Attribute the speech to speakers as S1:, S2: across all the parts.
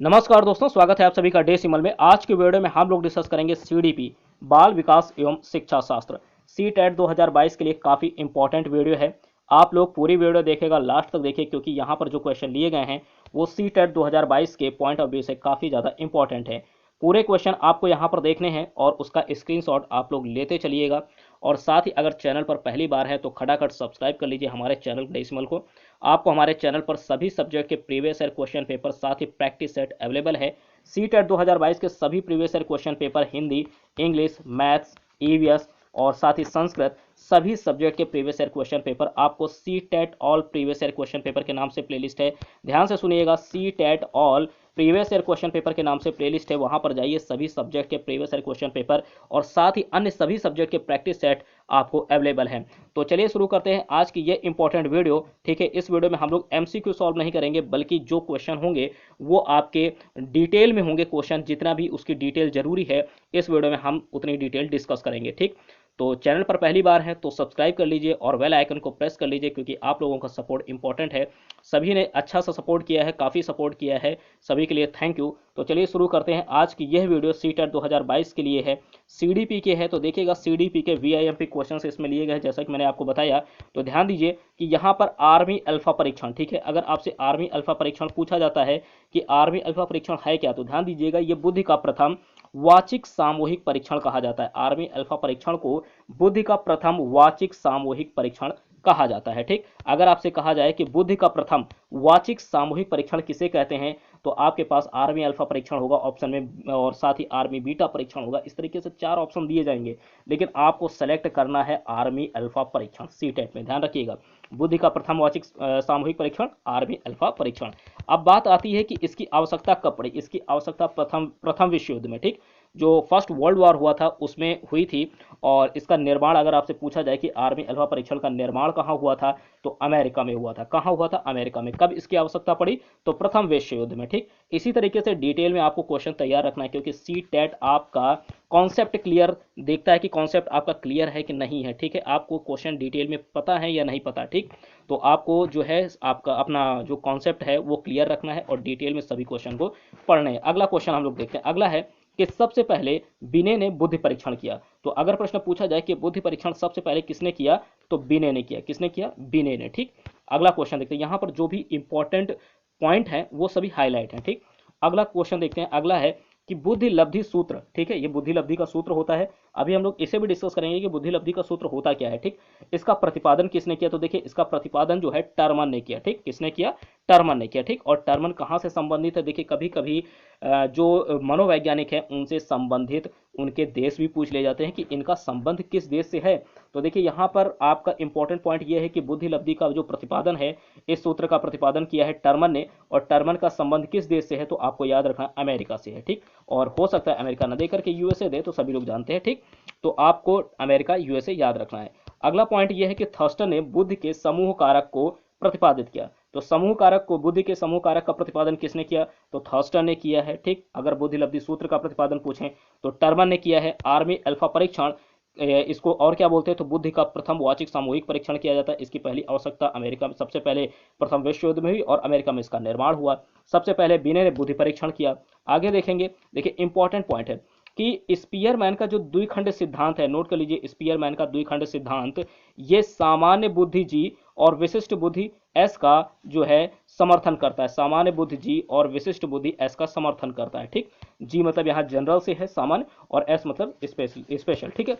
S1: नमस्कार दोस्तों, स्वागत है आप सभी का डेसिमल में। आज के वीडियो में हम लोग डिस्कस करेंगे सीडीपी, बाल विकास एवं शिक्षा शास्त्र, सीटेट 2022 के लिए काफ़ी इंपॉर्टेंट वीडियो है। आप लोग पूरी वीडियो देखेगा, लास्ट तक देखिए, क्योंकि यहाँ पर जो क्वेश्चन लिए गए हैं वो सीटेट 2022 के पॉइंट ऑफ व्यू से काफ़ी ज़्यादा इंपॉर्टेंट है। पूरे क्वेश्चन आपको यहाँ पर देखने हैं और उसका स्क्रीनशॉट आप लोग लेते चलिएगा। और साथ ही अगर चैनल पर पहली बार है तो खटाखट सब्सक्राइब कर लीजिए हमारे चैनल डेसिमल को। आपको हमारे चैनल पर सभी सब्जेक्ट के प्रीवियस ईयर क्वेश्चन पेपर साथ ही प्रैक्टिस सेट अवेलेबल है। सीटेट 2022 के सभी previous year question paper Hindi, English, maths, EVS और साथ ही संस्कृत, सभी सब्जेक्ट के प्रीवियस ईयर क्वेश्चन पेपर आपको CTET all previous year question paper के नाम से प्लेलिस्ट है। ध्यान से सुनिएगा, CTET all previous year question paper के नाम से प्लेलिस्ट है, वहां पर जाइए। सभी सब्जेक्ट के प्रीवियस ईयर क्वेश्चन पेपर और साथ ही अन्य सभी सब्जेक्ट के प्रैक्टिस सेट आपको अवेलेबल है। तो चलिए शुरू करते हैं आज की ये इंपॉर्टेंट वीडियो। ठीक है, इस वीडियो में हम लोग एमसीक्यू सॉल्व नहीं करेंगे, बल्कि जो क्वेश्चन होंगे वो आपके डिटेल में होंगे। क्वेश्चन जितना भी उसकी डिटेल जरूरी है, इस वीडियो में हम उतनी डिटेल डिस्कस करेंगे। ठीक, तो चैनल पर पहली बार है तो सब्सक्राइब कर लीजिए और बेल आइकन को प्रेस कर लीजिए, क्योंकि आप लोगों का सपोर्ट इंपॉर्टेंट है। सभी ने अच्छा सा सपोर्ट किया है, काफ़ी सपोर्ट किया है, सभी के लिए थैंक यू। तो चलिए शुरू करते हैं। आज की यह वीडियो सीटेट 2022 के लिए है, सीडीपी के है। तो देखिएगा, सीडीपी के वीआईएमपी क्वेश्चन इसमें लिए गए हैं, जैसा कि मैंने आपको बताया। तो ध्यान दीजिए कि यहाँ पर आर्मी अल्फा परीक्षण, ठीक है, अगर आपसे आर्मी अल्फा परीक्षण पूछा जाता है कि आर्मी अल्फा परीक्षण है क्या, तो ध्यान दीजिएगा, ये बुद्धि का प्रथम वाचिक सामूहिक परीक्षण कहा जाता है। आर्मी अल्फा परीक्षण को बुद्धि का प्रथम वाचिक सामूहिक परीक्षण कहा जाता है। ठीक, अगर आपसे कहा जाए कि बुद्धि का प्रथम वाचिक सामूहिक परीक्षण किसे कहते हैं, तो आपके पास आर्मी अल्फा परीक्षण होगा ऑप्शन में, और साथ ही आर्मी बीटा परीक्षण होगा। इस तरीके से 4 ऑप्शन दिए जाएंगे, लेकिन आपको सेलेक्ट करना है आर्मी अल्फा परीक्षण सीटेट में। ध्यान रखिएगा, बुद्धि का प्रथम वाचिक सामूहिक परीक्षण, आर्मी अल्फा परीक्षण। अब बात आती है कि इसकी आवश्यकता कब पड़ी। इसकी आवश्यकता प्रथम विश्व युद्ध में, ठीक, जो फर्स्ट वर्ल्ड वॉर हुआ था उसमें हुई थी। और इसका निर्माण अगर आपसे पूछा जाए कि आर्मी अल्फा परीक्षण का निर्माण कहाँ हुआ था, तो अमेरिका में हुआ था। कहाँ हुआ था? अमेरिका में। कब इसकी आवश्यकता पड़ी? तो प्रथम विश्व युद्ध में। ठीक, इसी तरीके से डिटेल में आपको क्वेश्चन तैयार रखना है, क्योंकि सी टेट आपका कॉन्सेप्ट क्लियर देखता है कि कॉन्सेप्ट आपका क्लियर है कि नहीं है। ठीक है, आपको क्वेश्चन डिटेल में पता है या नहीं पता। ठीक, तो आपको जो है आपका अपना जो कॉन्सेप्ट है वो क्लियर रखना है और डिटेल में सभी क्वेश्चन को पढ़ने हैं। अगला क्वेश्चन हम लोग देखते हैं। अगला है कि सबसे पहले बिने ने बुद्धि परीक्षण किया। तो अगर प्रश्न पूछा जाए कि बुद्धि परीक्षण सबसे पहले किसने किया, तो बिने ने किया। किसने किया? बिने ने। ठीक, अगला क्वेश्चन देखते हैं। यहां पर जो भी इंपॉर्टेंट पॉइंट है वो सभी हाईलाइट है। ठीक, अगला क्वेश्चन देखते हैं। अगला है कि बुद्धि लब्धि सूत्र, ठीक है, ये बुद्धि लब्धि का सूत्र होता है। अभी हम लोग इसे भी डिस्कस करेंगे कि बुद्धि लब्धि का सूत्र होता क्या है। ठीक, इसका प्रतिपादन किसने किया, तो देखिए इसका प्रतिपादन जो है टर्मन ने किया। ठीक, किसने किया? टर्मन ने किया। ठीक, और टर्मन कहाँ से संबंधित है? देखिए कभी कभी जो मनोवैज्ञानिक है उनसे संबंधित उनके देश भी पूछ ले जाते हैं कि इनका संबंध किस देश से है। तो देखिए यहाँ पर आपका इंपॉर्टेंट पॉइंट यह है कि बुद्धि लब्धि का जो प्रतिपादन है, इस सूत्र का प्रतिपादन किया है टर्मन ने, और टर्मन का संबंध किस देश से है, तो आपको याद रखना अमेरिका से है। ठीक, और हो सकता है अमेरिका न दे करके यूएसए दे, तो सभी लोग जानते हैं। ठीक, तो आपको अमेरिका यूएसए याद रखना है। अगला पॉइंट यह है कि थर्स्टन ने बुद्धि के समूह कारक को प्रतिपादित किया। तो समूह कारक को, बुद्धि के समूह कारक का प्रतिपादन किसने किया, तो थर्स्टन ने किया है। ठीक, अगर बुद्धि लब्धि सूत्र का प्रतिपादन पूछें तो टर्मन ने किया है। आर्मी अल्फा परीक्षण, इसको और क्या बोलते हैं, तो बुद्धि का प्रथम वाचिक सामूहिक परीक्षण किया जाता है। इसकी पहली आवश्यकता अमेरिका में सबसे पहले प्रथम विश्व युद्ध में हुई और अमेरिका में इसका निर्माण हुआ। सबसे पहले बिने ने बुद्धि परीक्षण किया। आगे देखेंगे, देखिए इंपॉर्टेंट पॉइंट है कि स्पीयरमैन का जो द्विखंड सिद्धांत है, नोट कर लीजिए, स्पीयरमैन का द्विखंड सिद्धांत, ये सामान्य बुद्धि जी और विशिष्ट बुद्धि एस का जो है समर्थन करता है। सामान्य बुद्धि जी और विशिष्ट बुद्धि एस का समर्थन करता है। ठीक, जी मतलब यहाँ जनरल से है सामान्य, और एस मतलब स्पेशल। ठीक है,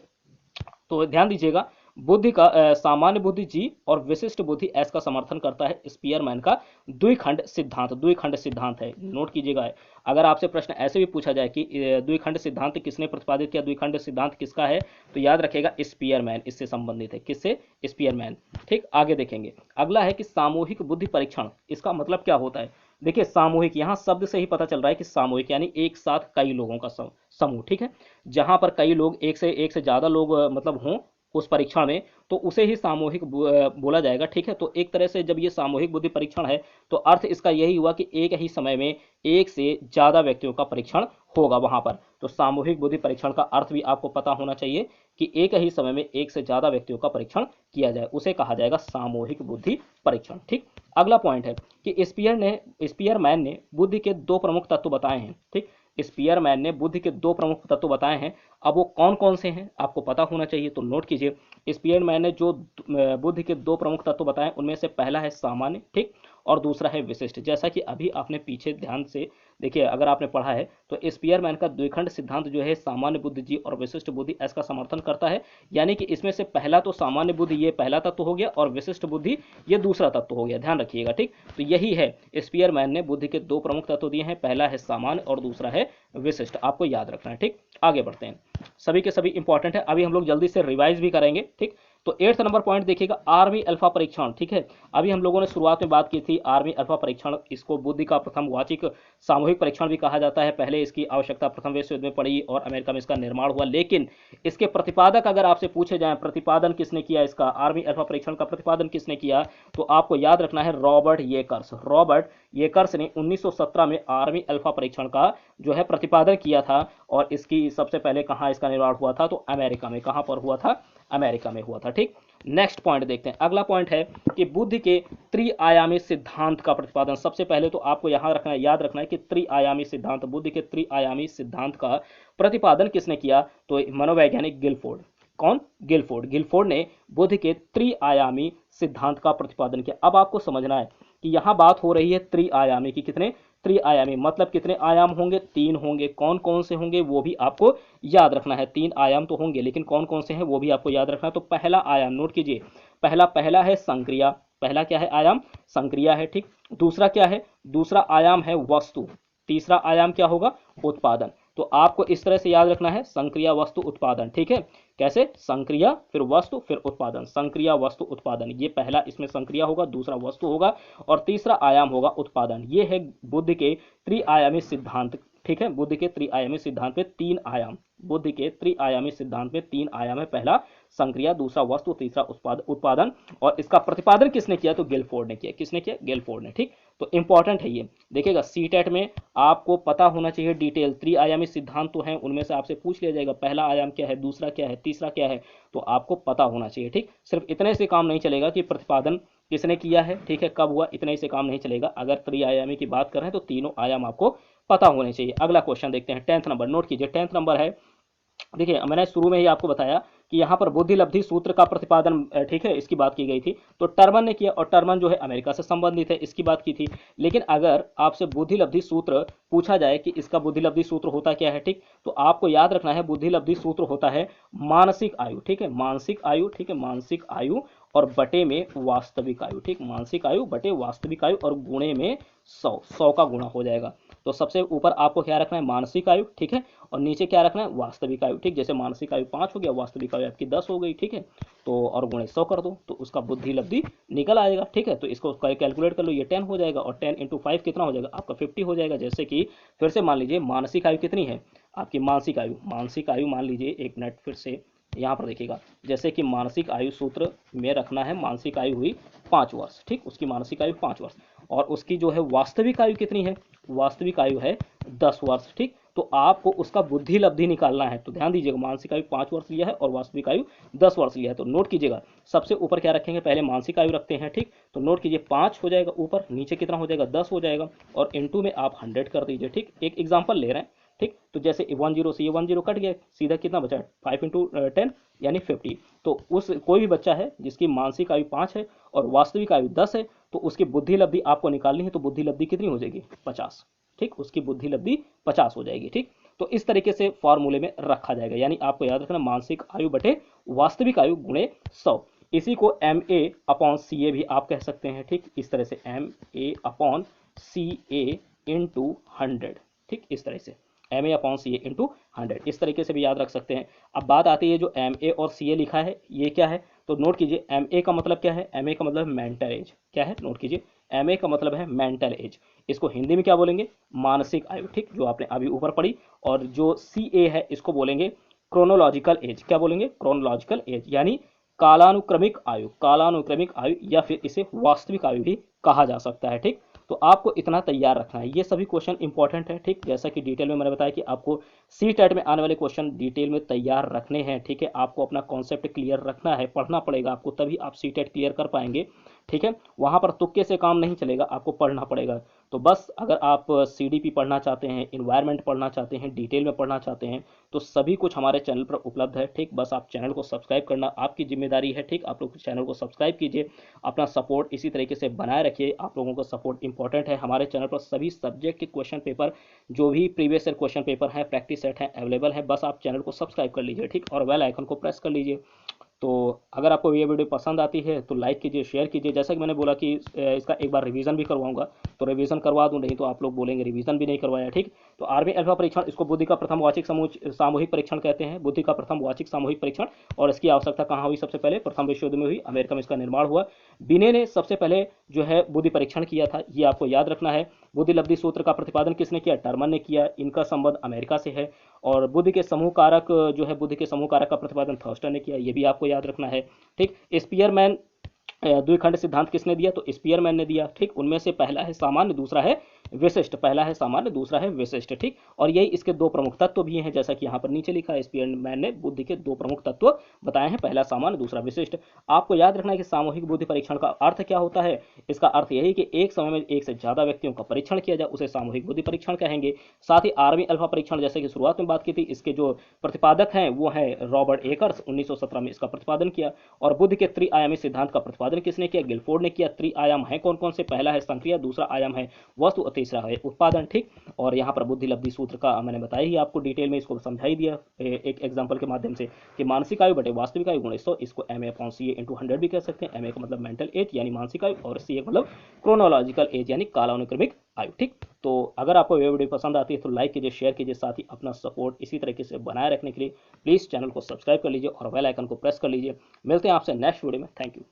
S1: तो ध्यान दीजिएगा, बुद्धि का सामान्य बुद्धि जी और विशिष्ट बुद्धि एस का समर्थन करता है स्पीयरमैन का द्विखंड सिद्धांत। द्विखंड सिद्धांत है, नोट कीजिएगा। अगर आपसे प्रश्न ऐसे भी पूछा जाए कि द्विखंड सिद्धांत किसने प्रतिपादित किया, द्विखंड सिद्धांत किसका है, तो याद रखेगा स्पीयरमैन इससे संबंधित है। किससे? स्पीयरमैन। ठीक, आगे देखेंगे। अगला है कि सामूहिक बुद्धि परीक्षण, इसका मतलब क्या होता है। देखिए सामूहिक, यहाँ शब्द से ही पता चल रहा है कि सामूहिक यानी एक साथ कई लोगों का समूह। ठीक है, जहां पर कई लोग, एक से ज्यादा लोग मतलब हों, उस परीक्षण में, तो उसे ही सामूहिक बोला जाएगा। ठीक है, तो एक तरह से जब ये सामूहिक बुद्धि परीक्षण है तो अर्थ इसका यही हुआ कि एक ही समय में एक से ज्यादा व्यक्तियों का परीक्षण होगा वहां पर। तो सामूहिक बुद्धि परीक्षण का अर्थ भी आपको पता होना चाहिए कि एक ही समय में एक से ज्यादा व्यक्तियों का परीक्षण किया जाए, उसे कहा जाएगा सामूहिक बुद्धि परीक्षण। ठीक, अगला पॉइंट है कि स्पीयरमैन ने बुद्धि के दो प्रमुख तत्व बताए हैं। ठीक, स्पीयरमैन ने बुद्धि के दो प्रमुख तत्व बताए हैं। अब वो कौन कौन से हैं आपको पता होना चाहिए, तो नोट कीजिए। स्पीयरमैन ने जो बुद्धि के दो प्रमुख तत्व बताए उनमें से पहला है सामान्य, ठीक, और दूसरा है विशिष्ट। जैसा कि अभी आपने पीछे ध्यान से देखिए, अगर आपने पढ़ा है तो स्पीयरमैन का द्विखंड सिद्धांत जो है सामान्य बुद्धि जी और विशिष्ट बुद्धि एस का समर्थन करता है। यानी कि इसमें से पहला तो सामान्य बुद्धि ये पहला तत्व हो गया और विशिष्ट बुद्धि ये दूसरा तत्व हो गया, ध्यान रखिएगा। ठीक, तो यही है, स्पीयरमैन ने बुद्धि के दो प्रमुख तत्व दिए हैं, पहला है सामान्य और दूसरा है विशिष्ट, आपको याद रखना है। ठीक, आगे बढ़ते हैं, सभी के सभी इंपॉर्टेंट है, अभी हम लोग जल्दी से रिवाइज भी करेंगे। ठीक, तो 8th नंबर पॉइंट देखिएगा, आर्मी अल्फा परीक्षण। ठीक है, अभी हम लोगों ने शुरुआत में बात की थी आर्मी अल्फा परीक्षण, इसको बुद्धि का प्रथम वाचिक सामूहिक परीक्षण भी कहा जाता है। पहले इसकी आवश्यकता प्रथम विश्व युद्ध में पड़ी और अमेरिका में इसका निर्माण हुआ, लेकिन इसके प्रतिपादक अगर आपसे पूछे जाएं प्रतिपादन किसने किया, इसका आर्मी अल्फा परीक्षण का प्रतिपादन किसने किया, तो आपको याद रखना है रॉबर्ट येकर्स। रॉबर्ट येकर्स ने 1917 में आर्मी अल्फा परीक्षण का जो है प्रतिपादन किया था, और इसकी सबसे पहले कहां इसका निर्माण हुआ था, तो अमेरिका में। कहां पर हुआ था, अमेरिका में हुआ था। ठीक, नेक्स्ट पॉइंट देखते हैं, अगला पॉइंट है कि बुद्धि के त्रिआयामी सिद्धांत का प्रतिपादन। सबसे पहले तो आपको यहां रखना है, याद रखना है कि त्रिआयामी सिद्धांत, बुद्धि के त्रिआयामी सिद्धांत का प्रतिपादन किसने किया, तो मनोवैज्ञानिक गिलफोर्ड। कौन, गिलफोर्ड। गिलफोर्ड ने बुद्धि के त्रिआयामी सिद्धांत का प्रतिपादन किया। अब आपको समझना है कि यहां बात हो रही है त्रिआयामी की, कितने, त्रिआयामी मतलब कितने आयाम होंगे, 3 होंगे। कौन कौन से होंगे वो भी आपको याद रखना है, 3 आयाम तो होंगे, लेकिन कौन कौन से हैं वो भी आपको याद रखना है। तो पहला आयाम नोट कीजिए, पहला है संक्रिया। पहला क्या है आयाम, संक्रिया है। ठीक, दूसरा क्या है, दूसरा आयाम है वस्तु। तीसरा आयाम क्या होगा, उत्पादन। तो आपको इस तरह से याद रखना है, संक्रिया वस्तु उत्पादन। ठीक है, कैसे, संक्रिया फिर वस्तु फिर उत्पादन, संक्रिया वस्तु उत्पादन, ये पहला इसमें संक्रिया होगा, दूसरा वस्तु होगा और तीसरा आयाम होगा उत्पादन। ये है बुद्धि के त्रिआयामी सिद्धांत। ठीक है, बुद्धि के त्रिआयामी सिद्धांत में 3 आयाम, बुद्धि के त्रिआयामी सिद्धांत में 3 आयाम है, पहला संक्रिया, दूसरा वस्तु, तीसरा उत्पादन। और इसका प्रतिपादन किसने किया, तो गिलफोर्ड ने किया। किसने किया, गिलफोर्ड ने। ठीक, तो इंपॉर्टेंट है ये, देखिएगा सीटेट में आपको पता होना चाहिए डिटेल। त्रिआयामी सिद्धांत तो हैं, उनमें से आपसे पूछ लिया जाएगा पहला आयाम क्या है, दूसरा क्या है, तीसरा क्या है, तो आपको पता होना चाहिए। ठीक, सिर्फ इतने से काम नहीं चलेगा कि प्रतिपादन किसने किया है, ठीक है, कब हुआ, इतने से काम नहीं चलेगा। अगर त्रिआयामी की बात कर रहे हैं तो तीनों आयाम आपको पता होने चाहिए। अगला क्वेश्चन देखते हैं, 10th नंबर, नोट कीजिए 10th नंबर है। देखिए, मैंने शुरू में ही आपको बताया कि यहाँ पर बुद्धि लब्धि सूत्र का प्रतिपादन, ठीक है, इसकी बात की गई थी, तो टर्मन ने किया, और टर्मन जो है अमेरिका से संबंधित है, इसकी बात की थी। लेकिन अगर आपसे बुद्धि लब्धि सूत्र पूछा जाए कि इसका बुद्धि लब्धि सूत्र होता क्या है, ठीक, तो आपको याद रखना है बुद्धि लब्धि सूत्र होता है मानसिक आयु। ठीक है, मानसिक आयु, ठीक है, मानसिक आयु और बटे में वास्तविक आयु। ठीक, मानसिक आयु बटे वास्तविक आयु और गुणे में 100 का गुणा हो जाएगा। तो सबसे ऊपर आपको क्या रखना है, मानसिक आयु, ठीक है, और नीचे क्या रखना है, वास्तविक आयु। ठीक, जैसे मानसिक आयु 5 हो गया, वास्तविक आयु आपकी 10 हो गई। ठीक है, तो और गुणे 100 कर दो तो उसका बुद्धि लब्धि निकल आएगा। ठीक है, तो इसको कैलकुलेट कर लो, ये 10 हो जाएगा और 10 × 5 कितना हो जाएगा, आपका 50 हो जाएगा। जैसे कि फिर से मान लीजिए मानसिक आयु कितनी है आपकी, मानसिक आयु मान लीजिए, एक मिनट फिर से यहाँ पर देखिएगा, जैसे कि मानसिक आयु सूत्र में रखना है, मानसिक आयु हुई 5 वर्ष। ठीक, उसकी मानसिक आयु 5 वर्ष और उसकी जो है वास्तविक आयु कितनी है, वास्तविक आयु है 10 वर्ष। ठीक, तो आपको उसका बुद्धि लब्धि निकालना है। तो ध्यान दीजिएगा, मानसिक आयु 5 वर्ष लिया है और वास्तविक आयु 10 वर्ष लिया है। तो नोट कीजिएगा, सबसे ऊपर क्या रखेंगे, पहले मानसिक आयु रखते हैं। ठीक, तो नोट कीजिए 5 हो जाएगा ऊपर, नीचे कितना हो जाएगा, 10 हो जाएगा और इनटू में आप 100 कर दीजिए। ठीक, एक एग्जाम्पल ले रहे हैं। ठीक, तो जैसे 10 से ये 10 कट गया, सीधा कितना बचा, 5 × 10 यानी 50। तो उस कोई भी बच्चा है जिसकी मानसिक आयु 5 है और वास्तविक आयु 10 है, तो उसकी बुद्धि लब्धि आपको निकालनी है। तो बुद्धि लब्धि कितनी हो जाएगी, 50। ठीक, उसकी बुद्धि लब्धि 50 हो जाएगी। ठीक, तो इस तरीके से फॉर्मूले में रखा जाएगा, यानी आपको याद रखना मानसिक आयु बटे वास्तविक आयु गुणे 100। इसी को MA/CA भी आप कह सकते हैं। ठीक, इस तरह से MA/CA × 100। ठीक, इस तरह से MA/CA × 100, इस तरीके से भी याद रख सकते हैं। अब बात आती है जो MA और CA लिखा है ये क्या है, तो नोट कीजिए MA का मतलब क्या है, MA का मतलब मेंटल एज। क्या है, नोट कीजिए, MA का मतलब है मेंटल एज। इसको हिंदी में क्या बोलेंगे, मानसिक आयु। ठीक, जो आपने अभी ऊपर पढ़ी। और जो CA है इसको बोलेंगे क्रोनोलॉजिकल एज, क्या बोलेंगे, क्रोनोलॉजिकल एज यानी कालानुक्रमिक आयु, कालानुक्रमिक आयु या फिर इसे वास्तविक आयु भी कहा जा सकता है। ठीक, तो आपको इतना तैयार रखना है, ये सभी क्वेश्चन इंपॉर्टेंट है। ठीक, जैसा कि डिटेल में मैंने बताया कि आपको सी टेट में आने वाले क्वेश्चन डिटेल में तैयार रखने हैं। ठीक है, आपको अपना कॉन्सेप्ट क्लियर रखना है, पढ़ना पड़ेगा आपको, तभी आप सी टेट क्लियर कर पाएंगे। ठीक है, वहां पर तुक्के से काम नहीं चलेगा, आपको पढ़ना पड़ेगा। तो बस अगर आप सीडीपी पढ़ना चाहते हैं, इन्वायरमेंट पढ़ना चाहते हैं, डिटेल में पढ़ना चाहते हैं, तो सभी कुछ हमारे चैनल पर उपलब्ध है। ठीक, बस आप चैनल को सब्सक्राइब करना आपकी जिम्मेदारी है। ठीक, आप लोग चैनल को सब्सक्राइब कीजिए, अपना सपोर्ट इसी तरीके से बनाए रखिए, आप लोगों का सपोर्ट इंपॉर्टेंट है। हमारे चैनल पर सभी सब्जेक्ट के क्वेश्चन पेपर, जो भी प्रीवियस ईयर क्वेश्चन पेपर है, प्रैक्टिस सेट है, अवेलेबल है। बस आप चैनल को सब्सक्राइब कर लीजिए। ठीक, और बेल आइकन को प्रेस कर लीजिए। तो अगर आपको ये वीडियो पसंद आती है तो लाइक कीजिए, शेयर कीजिए। जैसा कि मैंने बोला कि इसका एक बार रिवीजन भी करवाऊंगा, तो रिवीजन करवा दूं, नहीं तो आप लोग बोलेंगे रिवीजन भी नहीं करवाया। ठीक, तो आर्मी अल्फा परीक्षण, इसको बुद्धि का प्रथम वार्षिक सामूहिक परीक्षण कहते हैं, बुद्धि का प्रथम वार्षिक सामूहिक परीक्षण। और इसकी आवश्यकता कहाँ हुई, सबसे पहले प्रथम विश्व युद्ध में हुई, अमेरिका में इसका निर्माण हुआ। बिने ने सबसे पहले जो है बुद्धि परीक्षण किया था, ये आपको याद रखना है। बुद्धि लब्धि सूत्र का प्रतिपादन किसने किया, टर्मन ने किया, इनका संबंध अमेरिका से है। और बुद्धि के समूह कारक जो है, बुद्धि के समूह कारक का प्रतिपादन थर्स्टन ने किया, ये भी आपको याद रखना है। ठीक, स्पीयरमैन द्विखंड सिद्धांत किसने दिया, तो स्पीयरमैन ने दिया। ठीक, उनमें से पहला है सामान्य, दूसरा है विशिष्ट, पहला है सामान्य, दूसरा है विशिष्ट। ठीक, और यही इसके दो प्रमुख तत्व भी हैं, जैसा कि यहाँ पर नीचे लिखा है, स्पीयरमैन ने बुद्धि के दो प्रमुख तत्व बताए हैं, पहला सामान्य, दूसरा विशिष्ट। आपको याद रखना है कि सामूहिक बुद्धि परीक्षण का अर्थ क्या होता है। इसका अर्थ यही कि एक समय में एक से ज्यादा व्यक्तियों का परीक्षण किया जाए, उसे सामूहिक बुद्धि परीक्षण कहेंगे। साथ ही आर्मी अल्फा परीक्षण, जैसे कि शुरुआत में बात की थी, इसके जो प्रतिपादक हैं वो है रॉबर्ट एकर्स, 1917 में इसका प्रतिपादन किया। और बुद्धि के त्रिआयामी सिद्धांत का प्रतिपादन किसने किया, गिलफोर्ड ने किया। त्रिआयाम है कौन कौन से, पहला है संक्रिया, दूसरा आयाम है वस्तु और तीसरा है उत्पादन। ठीक, और यहाँ पर बुद्धि लब्धि सूत्र का मैंने बताया ही आपको, डिटेल में इसको समझाई दिया एक एग्जांपल के माध्यम से, कि मानसिक आयु बटे वास्तविक आयु गुणा 100, इसको MA/CA/100 भी कह सकते हैं। MA का मतलब मेंटल एज यानी मानसिक आयु, और CA का मतलब क्रोनोलॉजिकल एज यानी कालानुक्रमिक आयु। ठीक, तो अगर आपको ये वीडियो पसंद आती है तो लाइक कीजिए, शेयर कीजिए, साथ ही अपना सपोर्ट इसी तरीके से बनाए रखने के लिए प्लीज चैनल को सब्सक्राइब कर लीजिए और बेल आइकन को प्रेस कर लीजिए। मिलते हैं आपसे नेक्स्ट वीडियो में। Thank you.